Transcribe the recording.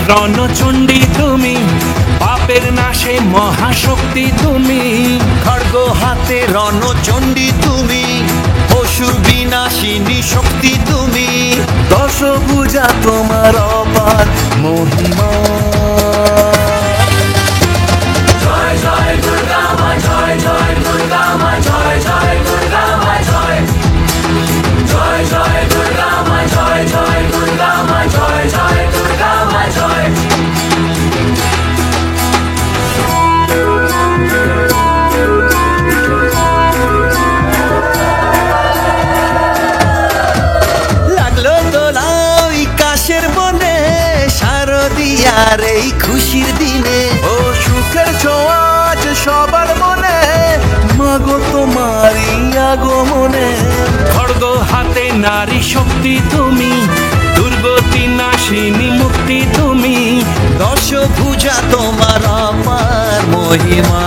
রণচণ্ডী তুমি, পাপের নাশে মহাশক্তি তুমি। খড়গ হাতে রণচণ্ডী তুমি, অসুর বিনাশিনী শক্তি তুমি। দশভুজা তোমার অপার মহিমা। জয় জয় দুর্গা মা, জয় জয় দুর্গা মা, জয় জয় দুর্গা মা, জয় জয় জয় দুর্গা মা, জয় জয় দুর্গা মা, জয় জয় দুর্গা মা, জয়। লাগলো দোলা ওই কাশের বনে, শারদিয়ার এই খুশির দিনে। ও সুখের ছোঁয়াজ সবার মনে, মাগো তোমারই আগমনে। খড়গ হাতে নারী শক্তি তুমি, দুর্গতি নাশিনী মুক্তি তুমি। দশভুজা তোমার অপার মহিমা।